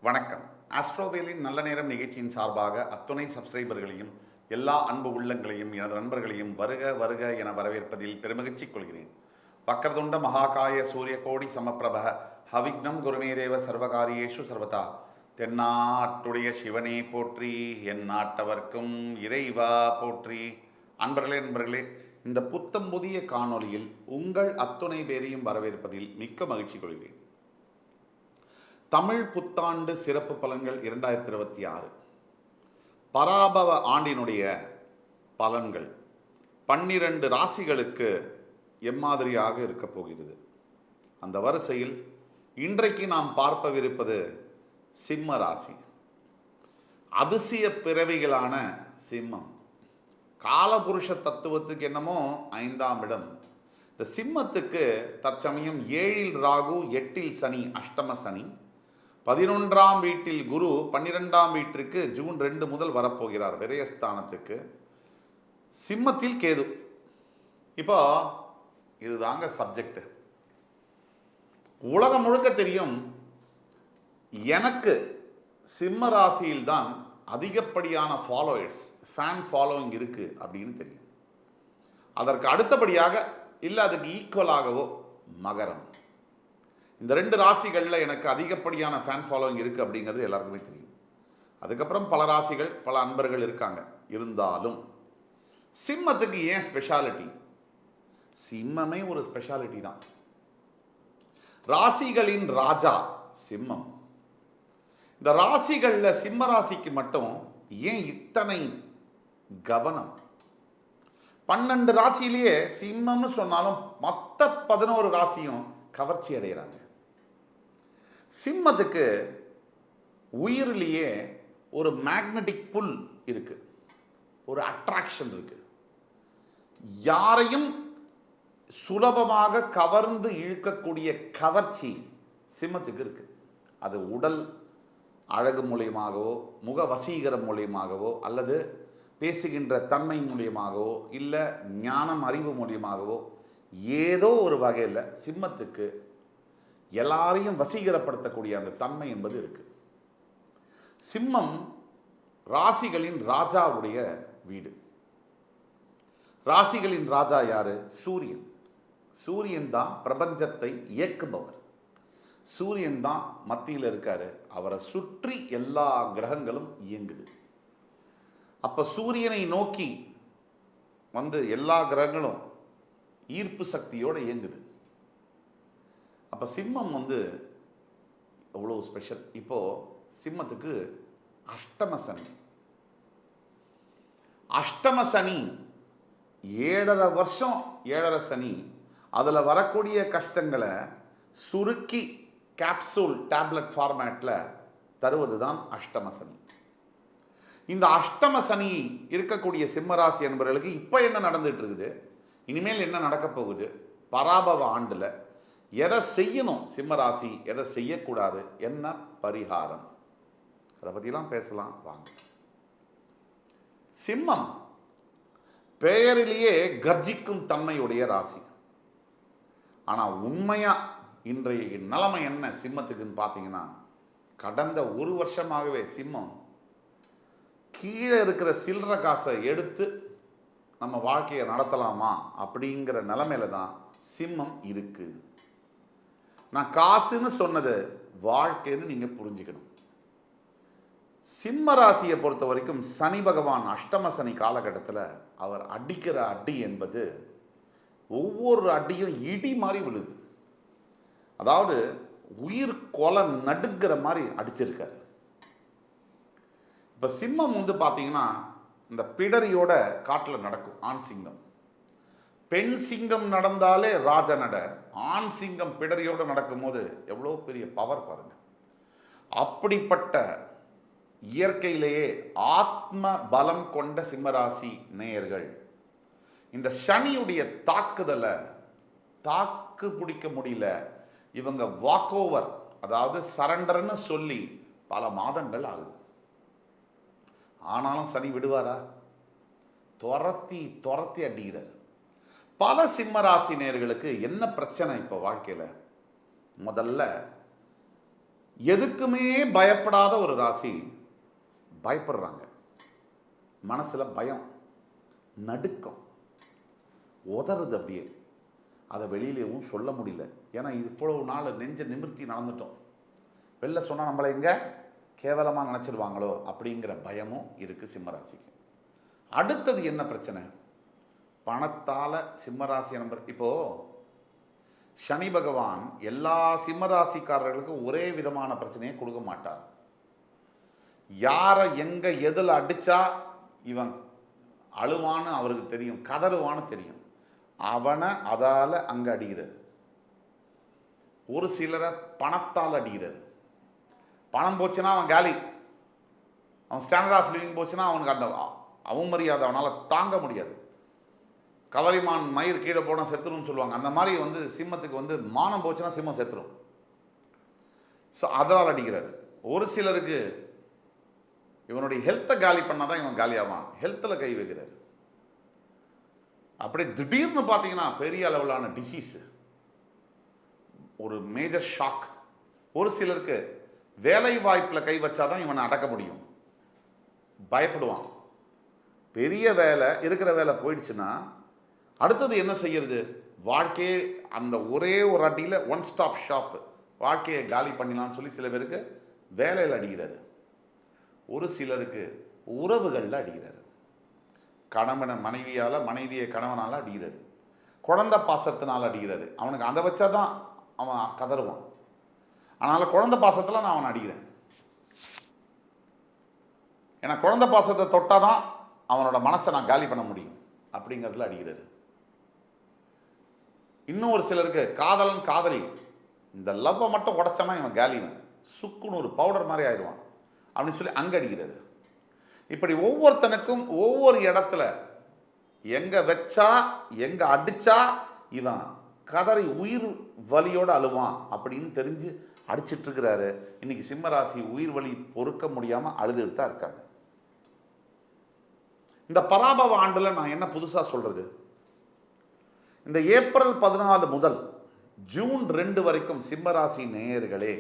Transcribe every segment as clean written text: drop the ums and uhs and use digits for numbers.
வணக்கம். ஆஸ்ட்ரோவேலின் நல்ல நேரம் நிகழ்ச்சியின் சார்பாக அத்துணை சப்ஸ்கிரைபர்களையும் எல்லா அன்பு உள்ளங்களையும் எனது நண்பர்களையும் வருக வருக என வரவேற்பதில் பெருமகிழ்ச்சி கொள்கிறேன். வக்கரதுண்ட மகாகாய சூரியகோடி சமப்பிரப ஹவிக்னம் குருமேதேவ சர்வகாரியேஷு சர்வதா. தென்னாட்டுடைய சிவனே போற்றி, என் நாட்டவர்க்கும் இறைவா போற்றி. நண்பர்களே, இந்த புத்தம் புதிய காணொலியில் உங்கள் அத்துணை பேரையும் வரவேற்பதில் மிக்க மகிழ்ச்சி கொள்கிறேன். தமிழ் புத்தாண்டு சிறப்பு பலன்கள் 2026 பராபவ ஆண்டினுடைய பலன்கள் 12 ராசிகளுக்கு எம்மாதிரியாக இருக்க போகிறது. அந்த வரிசையில் இன்றைக்கு நாம் பார்ப்பவிருப்பது சிம்ம ராசி. அதிசய பிறவிகளான சிம்மம். காலபுருஷ தத்துவத்துக்கு என்னமோ 5ஆம் இடம். இந்த சிம்மத்துக்கு தற்சமயம் 7இல் ராகு, 8இல் சனி, அஷ்டம சனி, 11ஆம் வீட்டில் குரு, 12ஆம் வீட்டிற்கு ஜூன் 2 முதல் வரப்போகிறார் விரயஸ்தானத்துக்கு. சிம்மத்தில் கேது. இப்போ இதுதாங்க சப்ஜெக்ட். உலகம் முழுக்க தெரியும், எனக்கு சிம்ம ராசியில்தான் அதிகப்படியான ஃபாலோயர்ஸ், ஃபேன் ஃபாலோயிங் இருக்கு அப்படின்னு தெரியும். அதற்கு அடுத்தபடியாக இல்லை அதுக்கு ஈக்குவலாகவோ மகரம். இந்த 2 ராசிகளில் எனக்கு அதிகப்படியான ஃபேன் ஃபாலோவிங் இருக்குது அப்படிங்கிறது எல்லாருக்குமே தெரியும். அதுக்கப்புறம் பல ராசிகள், பல அன்பர்கள் இருக்காங்க. இருந்தாலும் சிம்மத்துக்கு ஏன் ஸ்பெஷாலிட்டி? சிம்மமே ஒரு ஸ்பெஷாலிட்டி தான். ராசிகளின் ராஜா சிம்மம். இந்த ராசிகளில் சிம்ம ராசிக்கு மட்டும் ஏன் இத்தனை கவனம்? 12 ராசியிலேயே சிம்மம்னு சொன்னாலும் மற்ற 11 ராசியும் கவர்ச்சி அடைகிறாங்க. சிம்மத்துக்கு உயிரிலேயே ஒரு மேக்னெட்டிக் புல் இருக்கு, ஒரு அட்ராக்ஷன் இருக்கு. யாரையும் சுலபமாக கவர்ந்து இழுக்கக்கூடிய கவர்ச்சி சிம்மத்துக்கு இருக்கு. அது உடல் அழகு மூலியமாகவோ, முக வசீகரம் மூலியமாகவோ, அல்லது பேசுகின்ற தன்மை மூலியமாகவோ, இல்லை ஞானம் அறிவு மூலியமாகவோ, ஏதோ ஒரு வகையில் சிம்மத்துக்கு எல்லாரையும் வசீகரப்படுத்தக்கூடிய அந்த தன்மை என்பது இருக்கு. சிம்மம் ராசிகளின் ராஜாவுடைய வீடு. ராசிகளின் ராஜா யாரு? சூரியன். சூரியன் தான் பிரபஞ்சத்தை இயக்குபவர். சூரியன் தான் மத்தியில் இருக்காரு. அவரை சுற்றி எல்லா கிரகங்களும் இயங்குது. அப்ப சூரியனை நோக்கி வந்து எல்லா கிரகங்களும் ஈர்ப்பு சக்தியோடு இயங்குது. அப்போ சிம்மம் வந்து அவ்வளோ ஸ்பெஷல். இப்போது சிம்மத்துக்கு அஷ்டம சனி. அஷ்டம சனி 7.5 வருஷம் 7.5 சனி. அதில் வரக்கூடிய கஷ்டங்களை சுருக்கி கேப்சூல் டேப்லெட் ஃபார்மேட்டில் தருவது தான் அஷ்டம சனி. இந்த அஷ்டம சனி இருக்கக்கூடிய சிம்மராசி என்பவர்களுக்கு இப்போ என்ன நடந்துட்டு இருக்குது, இனிமேல் என்ன நடக்க போகுது, பராபவ ஆண்டில் எதை செய்யணும் சிம்மராசி, எதை செய்யக்கூடாது, என்ன பரிகாரம், அதை பற்றிலாம் பேசலாம் வாங்க. சிம்மம் பெயரிலேயே கர்ஜிக்கும் தன்மையுடைய ராசி. ஆனால் உண்மையாக இன்றைய நிலைமை என்ன சிம்மத்துக்குன்னு பார்த்தீங்கன்னா, கடந்த 1 வருஷமாகவே சிம்மம் கீழே இருக்கிற சில்லற காசை எடுத்து நம்ம வாழ்க்கையை நடத்தலாமா அப்படிங்கிற நிலைமையில தான் சிம்மம் இருக்கு. நான் காசுன்னு சொன்னது வாழ்க்கைன்னு நீங்க புரிஞ்சுக்கணும். சிம்ம ராசியை பொறுத்த வரைக்கும் சனி பகவான் அஷ்டம சனி காலகட்டத்தில் அவர் அடிக்கிற அடி என்பது ஒவ்வொரு அடியும் இடி மாதிரி விழுது. அதாவது உயிர் கொலை நடுக்கிற மாதிரி அடிச்சிருக்காரு. இப்போ சிம்மம் வந்து பார்த்தீங்கன்னா இந்த பிடரியோட காட்டில் நடக்கும் ஆண் சிங்கம். பெண் சிங்கம் நடந்தாலே ராஜ நட. ஆண் சிங்கம் பிடரியோடு நடக்கும்போது எவ்வளோ பெரிய பவர் பாருங்க. அப்படிப்பட்ட இயற்கையிலேயே ஆத்ம பலம் கொண்ட சிம்மராசி நேயர்கள் இந்த சனியுடைய தாக்குதலை தாக்கு பிடிக்க முடியல. இவங்க வாக் ஓவர், அதாவது சரண்டர்னு சொல்லி பல மாதங்கள் ஆகுது. ஆனாலும் சனி விடுவாரா? துரத்தி துரத்தி அடிக்கிறார். பல சிம்மராசி நேயர்களுக்கு என்ன பிரச்சனை இப்போ வாழ்க்கையில்? முதல்ல எதுக்குமே பயப்படாத ஒரு ராசி. பயப்படுறாங்க, மனசுல பயம், நடுக்கம், உதறது அப்படியே. அதை வெளியிலேயும் சொல்ல முடியல. ஏன்னா இது இவ்வளவு நாள் நெஞ்ச நிமிர்த்தி நடந்துட்டோம். வெளில சொன்னால் நம்மளை எங்க கேவலமாக நினச்சிடுவாங்களோ அப்படிங்கிற பயமும் இருக்குது சிம்மராசிக்கு. அடுத்தது என்ன பிரச்சனை? பணத்தால் சிம்மராசி நம்பர். இப்போது சனி பகவான் எல்லா சிம்மராசிக்காரர்களுக்கும் ஒரே விதமான பிரச்சனையை கொடுக்க மாட்டார். யாரை எங்கே எதில் அடித்தா இவன் அழுவான்னு அவருக்கு தெரியும், கதறுவான்னு தெரியும். அவனை அதால் அங்கே அடிக்கிறார். ஒரு சிலரை பணத்தால் அடிக்கிறார். பணம் போச்சுன்னா அவன் காலி, அவன் ஸ்டாண்டர்ட் ஆஃப் லிவிங் போச்சுன்னா அவனுக்கு அந்த அவமரியாதை அவனால் தாங்க முடியாது. கவரிமான் மயிர் கீழே போனால் செத்துருன்னு சொல்லுவாங்க. அந்த மாதிரி சிம்மத்துக்கு மானம் போச்சுன்னா சிம்மம் செத்துரும். ஸோ அதனால் அடிக்கிறாரு. ஒரு சிலருக்கு இவனுடைய ஹெல்த்தை காலி பண்ணால் தான் இவன் காலி ஆவான், ஹெல்த்தில் கை வைக்கிறார். அப்படியே திடீர்னு பார்த்தீங்கன்னா பெரிய அளவிலான டிசீஸ், ஒரு மேஜர் ஷாக். ஒரு சிலருக்கு வேலை வாய்ப்பில் கை வச்சாதான் இவனை அடக்க முடியும், பயப்படுவான். பெரிய வேலை இருக்கிற வேலை போயிடுச்சுன்னா அடுத்தது என்ன செய்யறது? வாழ்க்கையே அந்த ஒரே ஒரு அடியில் ஒன் ஸ்டாப் ஷாப், வாழ்க்கையை காலி பண்ணிடலான்னு சொல்லி சில பேருக்கு வேலையில் அடிக்கிறாரு. ஒரு சிலருக்கு உறவுகளில் அடிக்கிறாரு. கணவனை மனைவியால், மனைவியை கணவனால் அடிக்கிறாரு. குழந்தை பாசத்தினால் அடிக்கிறாரு. அவனுக்கு அதை வச்சா தான் அவன் கதறுவான். அதனால் குழந்தை பாசத்தில் நான் அவனை அடிக்கிறேன். ஏன்னா குழந்தை பாசத்தை தொட்டால் தான் அவனோட மனசை நான் காலி பண்ண முடியும் அப்படிங்கிறதுல அடிக்கிறாரு. இன்னும் ஒரு சிலருக்கு காதலன் காதலி, இந்த லவ்வை மட்டும் உடைச்சனா இவன் காலிவன், சுக்குன்னு ஒரு பவுடர் மாதிரி ஆயிடுவான் அப்படின்னு சொல்லி அங்கே அடிக்கிறாரு. இப்படி ஒவ்வொருத்தனுக்கும் ஒவ்வொரு இடத்துல எங்க வச்சா எங்க அடிச்சா இவன் கதறி உயிர் வலியோடு அழுவான் அப்படின்னு தெரிஞ்சு அடிச்சிட்டு இருக்கிறாரு. இன்னைக்கு சிம்மராசி உயிர் வலி பொறுக்க முடியாம அழுதுட்டு தான் இருக்காங்க. இந்த பராபவ ஆண்டுல நான் என்ன புதுசா சொல்றது? இந்த ஏப்ரல் 14 முதல் ஜூன் 2 வரைக்கும் சிம்மராசி நேயர்களே,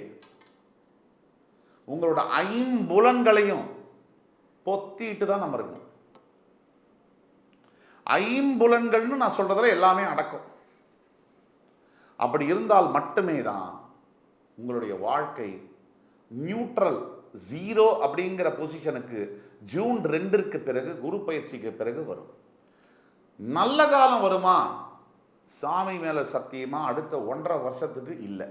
உங்களோட ஐம்புலன்களையும் பொத்திட்டு தான் நம்ம இருக்கணும். ஐம்புலன்கள்னு நான் சொல்றதுல எல்லாமே அடக்கும். அப்படி இருந்தால் மட்டுமே தான் உங்களுடைய வாழ்க்கை நியூட்ரல், ஜீரோ அப்படிங்கிற பொசிஷனுக்கு ஜூன் 2ற்கு பிறகு, குரு பயிற்சிக்கு பிறகு வரும். நல்ல காலம் வருமா? சாமி மேல சத்தியமா அடுத்த 1.5 வருஷத்துக்கு இல்லை.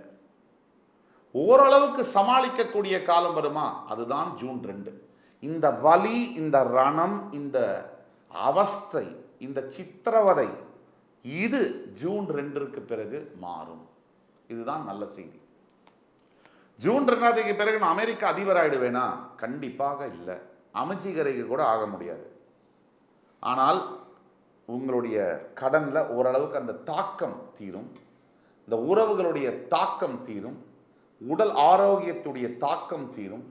ஓரளவுக்கு சமாளிக்கக்கூடிய காலம் வருமா? அதுதான் ஜூன் 2. இந்த வலி, இந்த ரணம், இந்த அவஸ்தை, இந்த சித்திரவதை, இது ஜூன் 2ற்கு பிறகு மாறும். இதுதான் நல்ல செய்தி. ஜூன் 2 பிறகு நான் அமெரிக்க அதிபர் ஆயிடுவேனா? கண்டிப்பாக இல்லை. அமைச்சிகரைக்கு கூட ஆக முடியாது. ஆனால் உங்களுடைய கடன்ல ஓரளவுக்கு அந்த தாக்கம் தீரும், இந்த உறவுகளுடைய தாக்கம் தீரும், உடல் ஆரோக்கியத்துடைய தாக்கம் தீரும்.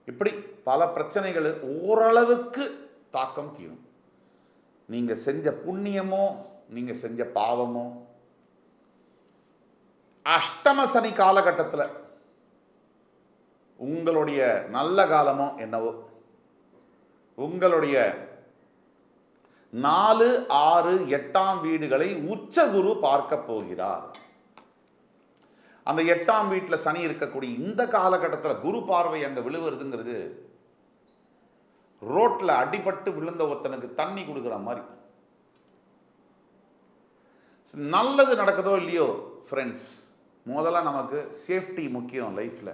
இப்படி பல பிரச்சனைகள் ஓரளவுக்கு தாக்கம் தீரும். நீங்க செஞ்ச புண்ணியமோ, நீங்க செஞ்ச பாவமோ, அஷ்டம சனி காலகட்டத்தில் உங்களுடைய நல்ல காலமோ என்னவோ, உங்களுடைய 4, 6, 8ஆம் வீடுகளை உச்ச குரு பார்க்க போகிறார். அந்த 8ஆம் வீட்டில் சனி இருக்கக்கூடிய இந்த காலகட்டத்தில் குரு பார்வை அங்க விழுவுறதுங்கிறது ரோட்ல அடிபட்டு விழுந்த ஒருத்தனுக்கு தண்ணி கொடுக்குற மாதிரி. நல்லது நடக்குதோ இல்லையோ ஃப்ரெண்ட்ஸ், முதல்ல நமக்கு சேஃப்டி முக்கியம் லைஃப்ல.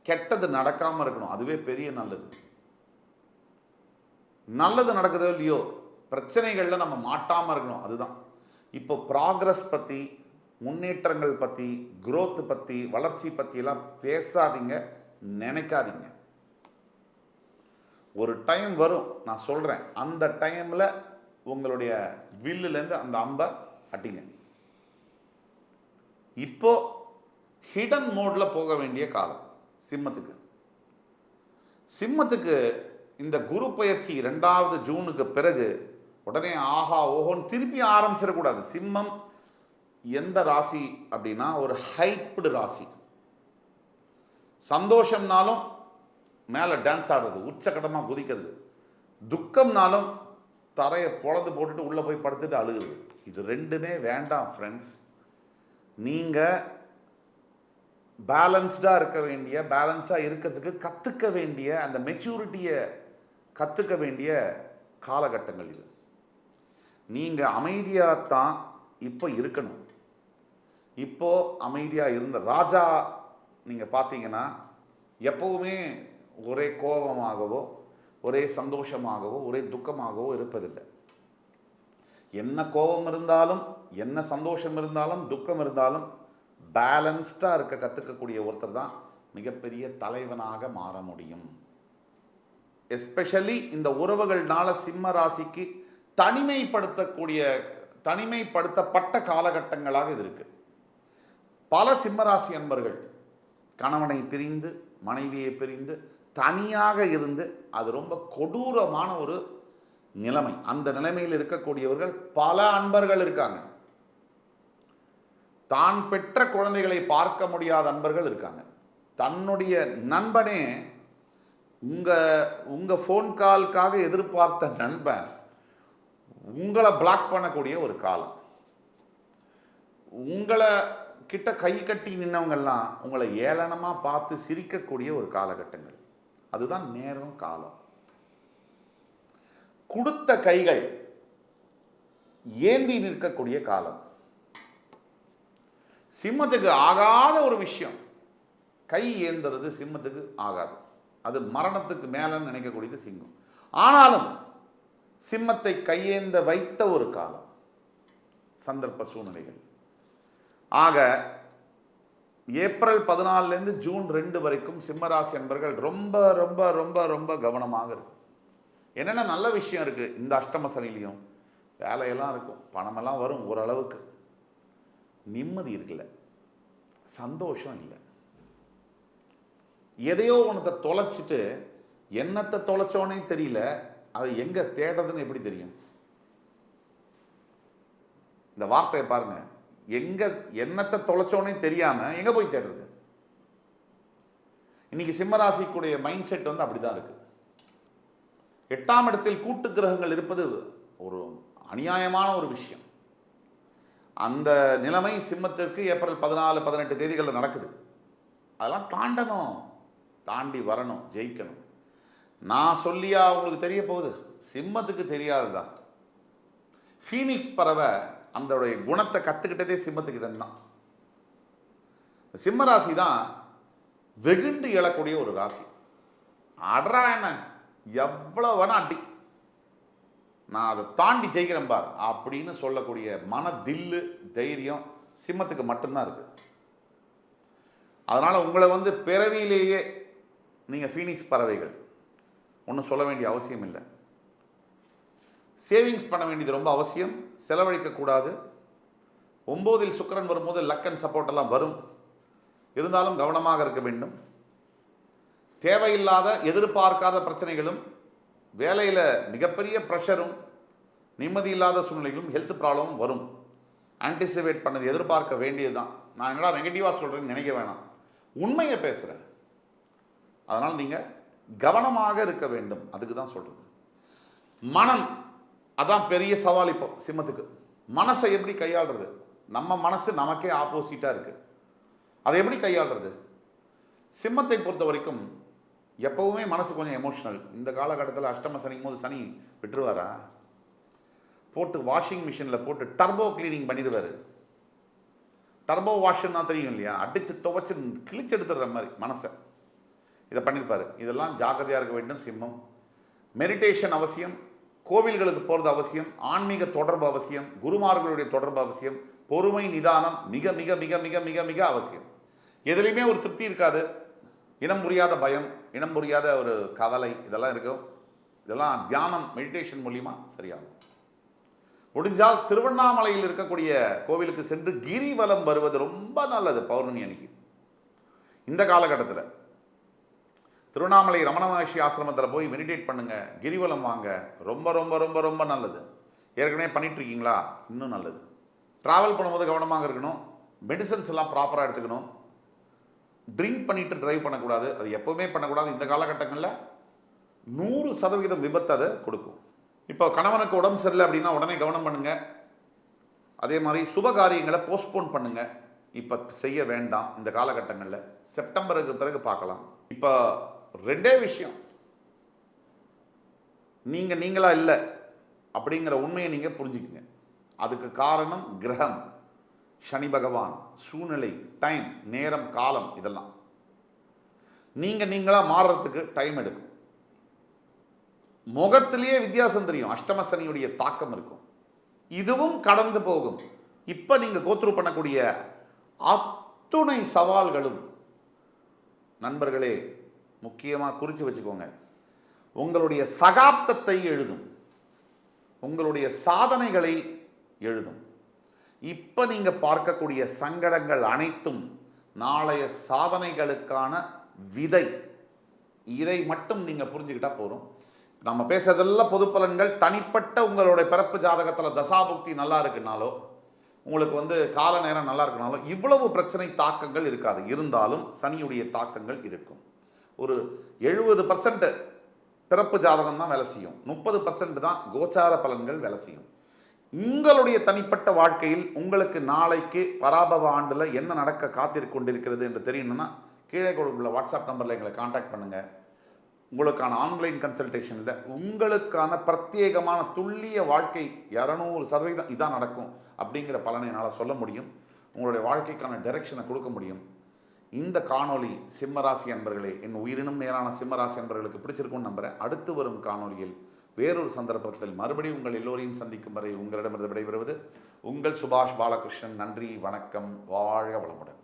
கெட்டது நடக்காம இருக்கணும், அதுவே பெரிய நல்லது. நல்லது நடக்குதோ இல்லையோ, பிரச்சனைகள்ல நம்ம மாட்டாம இருக்கணும், அதுதான். இப்போ ப்ராக்ரஸ் பத்தி, முன்னேற்றங்கள் பத்தி, growth பத்தி, வளர்ச்சி பத்தி எல்லாம் பேசாதீங்க, நினைக்காதீங்க. ஒரு டைம் வரும், நான் சொல்றேன், அந்த டைம்ல உங்களுடைய வில்லுலேருந்து அந்த அம்பை அட்டிங்க. இப்போ ஹிடன் மோட்ல போக வேண்டிய காலம் சிம்மத்துக்கு. சிம்மத்துக்கு இந்த குரு பயிற்சி 2வது ஜூனுக்கு பிறகு உடனே ஆஹா ஓஹோன்னு திருப்பி ஆரம்பிச்சிடக்கூடாது. சிம்மம் எந்த ராசி அப்படின்னா ஒரு ஹைப்டு ராசி. சந்தோஷம்னாலும் மேலே டான்ஸ் ஆடுறது, உச்சக்கட்டமாக குதிக்கிறது. துக்கம்னாலும் தரையை பொழந்து போட்டுட்டு உள்ளே போய் படுத்துட்டு அழுகுது. இது ரெண்டுமே வேண்டாம் ஃப்ரெண்ட்ஸ். நீங்கள் பேலன்ஸ்டாக இருக்க வேண்டிய, பேலன்ஸ்டாக இருக்கிறதுக்கு கற்றுக்க வேண்டிய, அந்த மெச்சூரிட்டியை கற்றுக்க வேண்டிய காலகட்டங்கள் இது. நீங்கள் அமைதியாகத்தான் இப்போ இருக்கணும். இப்போது அமைதியாக இருந்த ராஜா நீங்கள் பார்த்தீங்கன்னா எப்போவுமே ஒரே கோபமாகவோ, ஒரே சந்தோஷமாகவோ, ஒரே துக்கமாகவோ இருப்பதில்லை. என்ன கோபம் இருந்தாலும், என்ன சந்தோஷம் இருந்தாலும், துக்கம் இருந்தாலும் பேலன்ஸ்டாக இருக்க கற்றுக்கக்கூடிய ஒருத்தர் தான் மிகப்பெரிய தலைவனாக மாற முடியும். எஸ்பெஷலி இந்த உறவுகள்னால சிம்ம ராசிக்கு தனிமைப்படுத்தப்பட்ட காலகட்டங்களாக இது இருக்கு. பல சிம்மராசி அன்பர்கள் கணவனை பிரிந்து, மனைவியை பிரிந்து, தனியாக இருந்து, அது ரொம்ப கொடூரமான ஒரு நிலைமை. அந்த நிலைமையில் இருக்கக்கூடியவர்கள் பல அன்பர்கள் இருக்காங்க. தான் பெற்ற குழந்தைகளை பார்க்க முடியாத அன்பர்கள் இருக்காங்க. தன்னுடைய நண்பனே உங்க ஃபோன் கால்காக எதிர்பார்த்த நண்பன் உங்களை பிளாக் பண்ணக்கூடிய ஒரு காலம். உங்களை கிட்ட கை கட்டி நின்னவங்கெல்லாம் உங்களை ஏளனமாக பார்த்து சிரிக்கக்கூடிய ஒரு காலகட்டங்கள். அதுதான் நேரம், காலம். கொடுத்த கைகள் ஏந்தி நிற்கக்கூடிய காலம். சிம்மத்துக்கு ஆகாத ஒரு விஷயம் கை ஏந்துறது சிம்மத்துக்கு ஆகாது. அது மரணத்துக்கு மேலன்னு நினைக்கக்கூடியது சிங்கம். ஆனாலும் சிம்மத்தை கையேந்த வைத்த ஒரு காலம், சந்தர்ப்ப சூழ்நிலைகள். ஆக ஏப்ரல் 14 ஜூன் 2 வரைக்கும் சிம்மராசி என்பர்கள் ரொம்ப ரொம்ப ரொம்ப ரொம்ப கவனமாக இருக்கும். என்னென்ன நல்ல விஷயம் இருக்கு இந்த அஷ்டம சனிலையும்? வேலையெல்லாம் இருக்கும், பணமெல்லாம் வரும், ஓரளவுக்கு நிம்மதி இருக்குல்ல, சந்தோஷம் இல்லை. எதையோ ஒன்றத்தை தொலைச்சிட்டு என்னத்தை தொலைச்சோன்னே தெரியல, அதை எங்க தேடுறதுன்னு எப்படி தெரியும்? இந்த வார்த்தையை பாருங்க, எங்க என்னத்தை தொலைச்சோன்னே தெரியாம எங்க போய் தேடுறது? இன்னைக்கு சிம்மராசிக்குடைய மைண்ட் செட் வந்து அப்படிதான் இருக்கு. 8ஆம் இடத்தில் கூட்டு கிரகங்கள் இருப்பது ஒரு அநியாயமான ஒரு விஷயம். அந்த நிலைமை சிம்மத்திற்கு ஏப்ரல் 14, 18 தேதிகளில் நடக்குது. அதெல்லாம் தாண்டணும், தாண்டி வரணும், ஜெயிக்கணும். நான் சொல்லியா உங்களுக்கு தெரிய போகுது? சிம்மத்துக்கு தெரியாதுதான். ஃபீனிக்ஸ் பறவை அதோடைய குணத்தை கற்றுக்கிட்டதே சிம்மத்துக்கிட்ட தான். சிம்ம ராசி தான் வெகுண்டு எழக்கூடிய ஒரு ராசி. அட்ரா என்ன எவ்வளோ வேணா அடி, நான் அதை தாண்டி ஜெயிக்கிறேன் பார் அப்படின்னு சொல்லக்கூடிய மன தில்லு, தைரியம் சிம்மத்துக்கு மட்டும்தான் இருக்கு. அதனால் உங்களை வந்து பிறவியிலேயே நீங்கள் ஃபீனிக்ஸ் பறவைகள், ஒன்றும் சொல்ல வேண்டிய அவசியம் இல்லை. சேவிங்ஸ் பண்ண வேண்டியது ரொம்ப அவசியம், செலவழிக்கக்கூடாது. 9இல் சுக்கிரன் வரும்போது லக் அண்ட் சப்போர்ட் எல்லாம் வரும், இருந்தாலும் கவனமாக இருக்க வேண்டும். தேவையில்லாத எதிர்பார்க்காத பிரச்சனைகளும், வேலையில் மிகப்பெரிய ப்ரெஷரும், நிம்மதி இல்லாத சூழ்நிலைகளும், ஹெல்த் ப்ராப்ளமும் வரும். ஆன்டிசிபேட் பண்ணது எதிர்பார்க்க வேண்டியது தான். நான் என்னடா நெகட்டிவாக சொல்கிறேன்னு நினைக்க வேணாம், உண்மையை பேசுகிறேன். அதனால் நீங்கள் கவனமாக இருக்க வேண்டும், அதுக்கு தான் சொல்கிறது. மனம் அதான் பெரிய சவால் இப்போ சிம்மத்துக்கு. மனசை எப்படி கையாளுறது? நம்ம மனசு நமக்கே ஆப்போசிட்டாக இருக்குது, அதை எப்படி கையாளுறது? சிம்மத்தை பொறுத்த வரைக்கும் எப்போவுமே மனசு கொஞ்சம் எமோஷ்னல். இந்த காலகட்டத்தில் அஷ்டம சனிக்கும் போது சனி விட்டுருவாரா? போட்டு வாஷிங் மிஷினில் போட்டு டர்போ கிளீனிங் பண்ணிடுவார். டர்போ வாஷ்னா தெரியும் இல்லையா? அடித்து துவைச்சு கிழிச்சு எடுத்துடுற மாதிரி மனசை இதை பண்ணியிருப்பார். இதெல்லாம் ஜாக்கிரதையாக இருக்க வேண்டும் சிம்மம். மெடிடேஷன் அவசியம், கோவில்களுக்கு போகிறது அவசியம், ஆன்மீக தொடர்பு அவசியம், குருமார்களுடைய தொடர்பு அவசியம், பொறுமை, நிதானம் மிக மிக மிக மிக மிக மிக அவசியம். எதுலேயுமே ஒரு திருப்தி இருக்காது, இனம் புரியாத பயம், இனம் புரியாத ஒரு கவலை, இதெல்லாம் இருக்கும். இதெல்லாம் தியானம், மெடிடேஷன் மூலிமா சரியாகும். முடிஞ்சால் திருவண்ணாமலையில் இருக்கக்கூடிய கோவிலுக்கு சென்று கிரிவலம் வருவது ரொம்ப நல்லது. பௌர்ணமி அன்னைக்கு இந்த காலகட்டத்தில் திருவண்ணாமலை ரமண மகர்ஷி ஆசிரமத்தில் போய் மெடிடேட் பண்ணுங்க, கிரிவலம் வாங்க, ரொம்ப ரொம்ப ரொம்ப ரொம்ப நல்லது. ஏற்கனவே பண்ணிட்டு இருக்கீங்களா? இன்னும் நல்லது. ட்ராவல் பண்ணும்போது கவனமாக இருக்கணும், மெடிசன்ஸ் எல்லாம் ப்ராப்பராக எடுத்துக்கணும். ட்ரிங்க் பண்ணிட்டு டிரைவ் பண்ணக்கூடாது. அது எப்பவுமே பண்ணக்கூடாது. இந்த காலகட்டங்களில் 100% விபத்து அதை கொடுக்கும். இப்போ கணவனுக்கு உடம்பு சரியில்லை அப்படின்னா உடனே கவனம் பண்ணுங்க. அதே மாதிரி சுப காரியங்களை போஸ்ட்போன் பண்ணுங்க. இப்போ செய்ய வேண்டாம். இந்த காலகட்டங்களில் செப்டம்பருக்கு பிறகு பார்க்கலாம். இப்போ ரெண்டே விஷயம், நீங்களா இல்லை அப்படிங்கிற உண்மையை நீங்கள் புரிஞ்சுக்குங்க. அதுக்கு காரணம் கிரகம், சனி பகவான், சூழ்நிலை, டைம், நேரம், காலம், இதெல்லாம் நீங்களா மாறுறதுக்கு டைம் எடுக்கும். முகத்திலேயே வித்தியாசம் தெரியும். அஷ்டம சனியுடைய தாக்கம் இருக்கும். இதுவும் கடந்து போகும். இப்ப நீங்க கோத்ரூ பண்ணக்கூடிய அத்துணை சவால்களும் நண்பர்களே முக்கியமாக குறித்து வச்சுக்கோங்க, உங்களுடைய சகாப்தத்தை எழுதும், உங்களுடைய சாதனைகளை எழுதும். இப்ப நீங்க பார்க்கக்கூடிய சங்கடங்கள் அனைத்தும் நாளைய சாதனைகளுக்கான விதை. இதை மட்டும் நீங்க புரிஞ்சுக்கிட்டா போதும். நம்ம பேசுறதெல்லாம் பொது பலன்கள். தனிப்பட்ட உங்களுடைய பிறப்பு ஜாதகத்தில் தசாபுக்தி நல்லா இருக்குனாலோ, உங்களுக்கு கால நேரம் நல்லா இருக்குனாலோ இவ்வளவு பிரச்சனை தாக்கங்கள் இருக்காது. இருந்தாலும் சனியுடைய தாக்கங்கள் இருக்கும். ஒரு 70% பிறப்பு ஜாதகம் தான் வேலை செய்யும், 30% தான் கோச்சார பலன்கள் வேலை செய்யும். உங்களுடைய தனிப்பட்ட வாழ்க்கையில் உங்களுக்கு நாளைக்கு பராபவ ஆண்டுல என்ன நடக்க காத்திருக்க கொண்டிருக்கிறது என்று தெரியணும்னா கீழே கொடுக்குள்ள வாட்ஸ்அப் நம்பரில் எங்களை காண்டாக்ட் பண்ணுங்க. உங்களுக்கான ஆன்லைன் கன்சல்டேஷனில் உங்களுக்கான பிரத்யேகமான துல்லிய வாழ்க்கை 200% இதான் நடக்கும் அப்படிங்கிற பலனை என்னால் சொல்ல முடியும். உங்களுடைய வாழ்க்கைக்கான டைரக்ஷனை கொடுக்க முடியும். இந்த காணொளி சிம்மராசி அன்பர்களே, என் உயிரினும் மேலான சிம்மராசி அன்பர்களுக்கு பிடிச்சிருக்கும்னு நம்புகிறேன். அடுத்து வரும் காணொளியில் வேறொரு சந்தர்ப்பத்தில் மறுபடியும் உங்கள் எல்லோரையும் சந்திக்கும் வரை உங்களிடமிருந்து விடைபெறுவது உங்கள் சுபாஷ் பாலகிருஷ்ணன். நன்றி, வணக்கம், வாழ்க வளமுடன்.